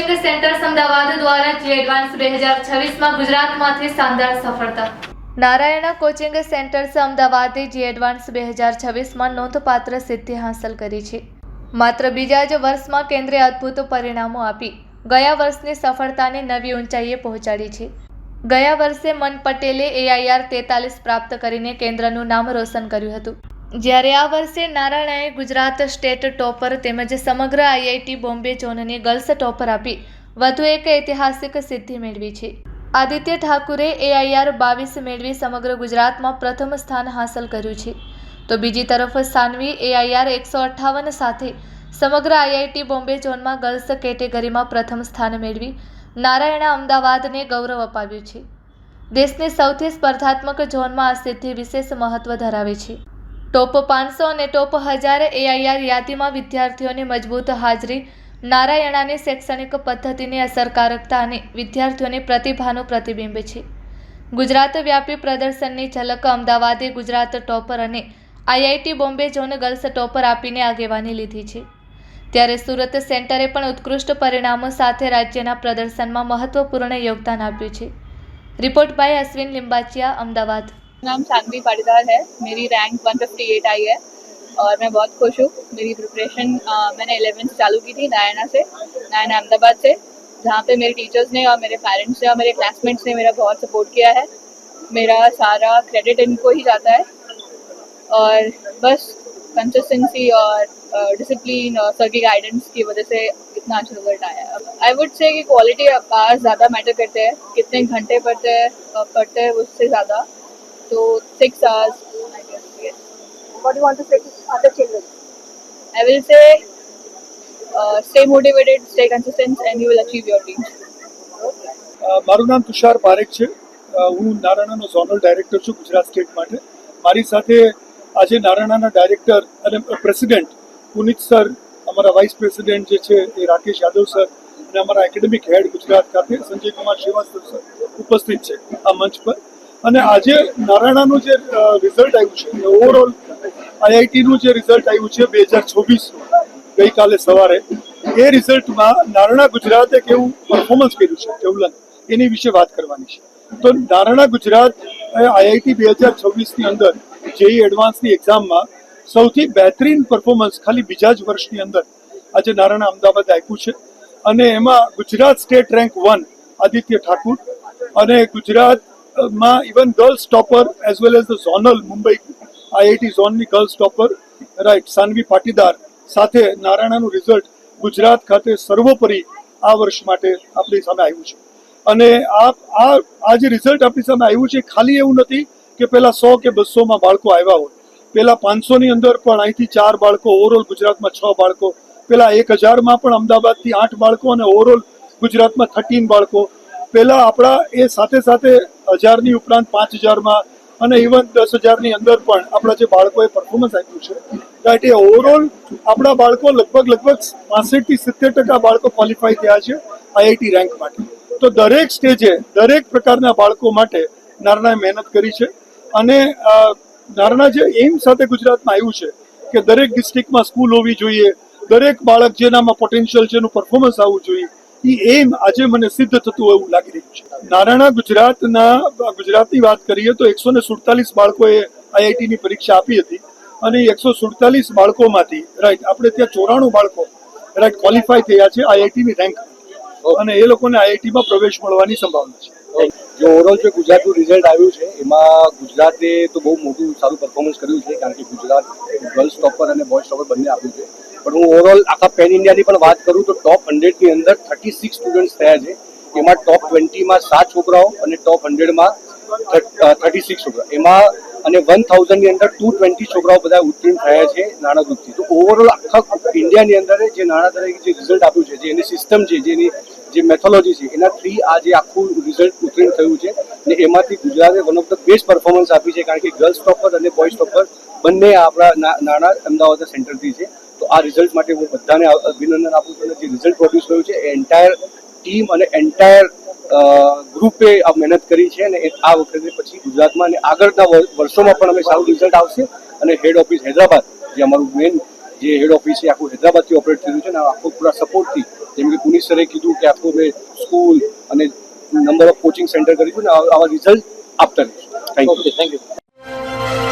Coaching centres Ahmedabad દ્વારા જી advance 2026માં ગુજરાતમાંથી શાનદાર સફળતા. નારાયણા કોચિંગ સેન્ટર્સ અમદાવાદે જી એડવાન્સ 2026માં નોંધપાત્ર સિદ્ધિ હાંસલ કરી છે. માત્ર બીજા જ વર્ષમાં કેન્દ્રે અદ્ભુત પરિણામો આપી ગયા વર્ષની સફળતાને નવી ઊંચાઈએ પહોંચાડી છે. ગયા વર્ષે મન પટેલે AIR 43 પ્રાપ્ત કરીને કેન્દ્રનું નામ રોશન કર્યું હતું, જ્યારે આ વર્ષે નારાયણાએ ગુજરાત સ્ટેટ ટોપર તેમજ સમગ્ર IIT બોમ્બે ઝોનની ગર્લ્સ ટોપર આપી વધુ એક ઐતિહાસિક સિદ્ધિ મેળવી છે. આદિત્ય ઠાકુરે AIR 22 મેળવી સમગ્ર ગુજરાતમાં પ્રથમ સ્થાન હાંસલ કર્યું છે, તો બીજી તરફ સાનવી AIR 158 સાથે સમગ્ર IIT બોમ્બે ઝોનમાં ગર્લ્સ કેટેગરીમાં પ્રથમ સ્થાન મેળવી નારાયણા અમદાવાદને ગૌરવ અપાવ્યું છે. દેશની સૌથી સ્પર્ધાત્મક ઝોનમાં આ સિદ્ધિ વિશેષ મહત્વ ધરાવે છે. ટોપ 500 અને ટોપ 1000 AIR યાદીમાં વિદ્યાર્થીઓની મજબૂત હાજરી નારાયણાની શૈક્ષણિક પદ્ધતિની અસરકારકતા અને વિદ્યાર્થીઓની પ્રતિભાનું પ્રતિબિંબ છે. ગુજરાત વ્યાપી પ્રદર્શનની ઝલક અમદાવાદે ગુજરાત ટોપર અને IIT Bombay zone girls topper આપીને આગેવાની લીધી છે, ત્યારે સુરત સેન્ટરે પણ ઉત્કૃષ્ટ પરિણામો સાથે રાજ્યના પ્રદર્શનમાં મહત્વપૂર્ણ યોગદાન આપ્યું છે. Report by Ashwin Limbachiya, Ahmedabad. नाम सानवी पाटीदार है, मेरी रैंक 158 आई है और मैं बहुत खुश हूँ. मेरी प्रिपरेशन मैंने 11th चालू की थी नारायणा अहमदाबाद से, जहाँ पे मेरे टीचर्स ने और मेरे पेरेंट्स ने और मेरे क्लासमेट्स ने मेरा बहुत सपोर्ट किया है. मेरा सारा क्रेडिट इनको ही जाता है और बस कंसिस्टेंसी और डिसिप्लिन और सर की गाइडेंस की वजह से इतना अच्छा रिजल्ट आया है. आई वुड से कि क्वालिटी आवर्स ज़्यादा मैटर करते हैं, कितने घंटे पढ़ते हैं उससे ज़्यादा. तो 6 hours I guess. Yes. What do you want to say to other children? I will say stay motivated, stay consistent and you will achieve your dreams. મારું નામ તુષાર પારેખ છે. હું નારાયણાનો ઝોનલ ડાયરેક્ટર છું ગુજરાત સ્ટેટ માટે. મારી સાથે આજે નારાયણાના ડાયરેક્ટર અને પ્રેસિડેન્ટ પુનિત સર, અમારા વાઇસ પ્રેસિડેન્ટ જે છે એ રાકેશ યાદવ સર અને અમારા એકેડેમિક હેડ ગુજરાત ખાતે સંજય કુમાર શ્રીવાસ્તવ સર ઉપસ્થિત છે આ મંચ પર. અને આજે નારાયણાનું જે રિઝલ્ટ આવ્યું છે, ઓવરઓલ IITનું જે રિઝલ્ટ આવ્યું છે 2026 ગઈકાલે સવારે, એ રિઝલ્ટમાં નારાયણા ગુજરાતે કેવું પરફોર્મન્સ કર્યું છે કેવલન, એની વિશે વાત કરવાની છે. તો નારાયણા ગુજરાત IIT 2026ની અંદર JEE એડવાન્સની એક્ઝામમાં સૌથી બહેતરીન પરફોર્મન્સ ખાલી બીજા જ વર્ષની અંદર આજે નારાયણા અમદાવાદ આપ્યું છે. અને એમાં ગુજરાત સ્ટેટ રેન્ક 1 આદિત્ય ઠાકુર અને ગુજરાતમાં even girls topper as well as the zonal Mumbai IIT ઝોનની girls topper right Sanvi Patidar સાથે નારાયણાનું રિઝલ્ટ ગુજરાત ખાતે સર્વોપરી આ વર્ષ માટે આપણી સામે આવ્યું છે. અને આ જે રિઝલ્ટ આપણી સામે આવ્યું છે, ખાલી એવું નથી કે પહેલા 100 કે 200માં બાળકો આવ્યા હોય, પહેલા 500ની અંદર પણ અહીંથી 4 બાળકો, ઓવરઓલ ગુજરાતમાં 6 બાળકો, પહેલા 1000માં પણ અમદાવાદથી 8 બાળકો અને ઓવરઓલ ગુજરાતમાં 13 બાળકો, પહેલા આપણા એ સાથે સાથે 1000ની ઉપરાંત 5000માં અને ઇવન 10,000ની અંદર પણ આપણા જે બાળકોએ પરફોર્મન્સ આપ્યું છે, રાઈટ, એ ઓવરઓલ આપણા બાળકો લગભગ 65 થી 70% બાળકો ક્વોલિફાય થયા છે IIT રેન્ક માટે. તો દરેક સ્ટેજે દરેક પ્રકારના બાળકો માટે નારાયણાએ મહેનત કરી છે. અને નારાયણા જે એમ સાથે ગુજરાતમાં આવ્યું છે કે દરેક ડિસ્ટ્રિક્ટમાં સ્કૂલ હોવી જોઈએ, દરેક બાળક જેનામાં પોટેન્શિયલ છે એનું પરફોર્મન્સ આવવું જોઈએ, એ એમ આજે મને સિદ્ધ થતું એવું લાગી રહ્યું છે. નારાયણા ગુજરાતની વાત કરીએ તો 147 બાળકોએ IITની પરીક્ષા આપી હતી અને 147 બાળકોમાંથી રાઈટ આપણે ત્યાં 94 બાળકો રાઈટ ક્વોલિફાય થયા છે IITની રેન્ક, અને એ લોકોને IITમાં પ્રવેશ મળવાની સંભાવના છે. જે ઓવરઓલ જે ગુજરાતનું રિઝલ્ટ આવ્યું છે એમાં ગુજરાતે તો બહુ મોટું સારું પરફોર્મન્સ કર્યું છે, કારણ કે ગુજરાત ગર્લ્સ ટોપર અને બોયઝ ટોપર બંને આપ્યું છે. પણ હું ઓવરઓલ આખા પેન ઇન્ડિયાની પણ વાત કરું તો ટોપ 100ની અંદર 36 સ્ટુડન્ટ્સ થયા છે. એમાં ટોપ 20માં 7 છોકરાઓ અને ટોપ 100માં 36 છોકરા, એમાં અને 1000ની અંદર 220 છોકરાઓ બધા ઉત્તીર્ણ થયા છે નાણા ગ્રુપથી. તો ઓવરઓલ આખા ઇન્ડિયાની અંદર જે નાણા તરીકે જે રિઝલ્ટ આપ્યું છે, જે એની સિસ્ટમ છે, જેની જે મેથોલોજી છે, એના થ્રી આ જે આખું રિઝલ્ટ ઉત્તીર્ણ થયું છે ને એમાંથી ગુજરાતે one of the best performance આપી છે, કારણ કે ગર્લ્સ ટોપર અને બોયઝ ટોપર બંને આપણા નાણા અમદાવાદ સેન્ટરથી છે. તો આ રિઝલ્ટ માટે હું બધાને અભિનંદન આપું છું. અને જે રિઝલ્ટ પ્રોડ્યુસ થયું છે એ એન્ટાયર ટીમ અને એન્ટાયર ગ્રુપે આ મહેનત કરી છે. અને આ વખતે પછી ગુજરાતમાં અને આગળના વર્ષોમાં પણ અમે સારું રિઝલ્ટ આવશે. અને હેડ ઓફિસ હૈદરાબાદ જે અમારું મેઇન જે હેડ ઓફિસ છે આખું હૈદરાબાદથી ઓપરેટ થયું છે અને આખો પૂરા સપોર્ટથી જેમ કે પુનિત સરે કીધું કે આખું મેં સ્કૂલ અને નંબર ઓફ કોચિંગ સેન્ટર કર્યું છે ને આવા રિઝલ્ટ આપતા રહીશું. Thank you.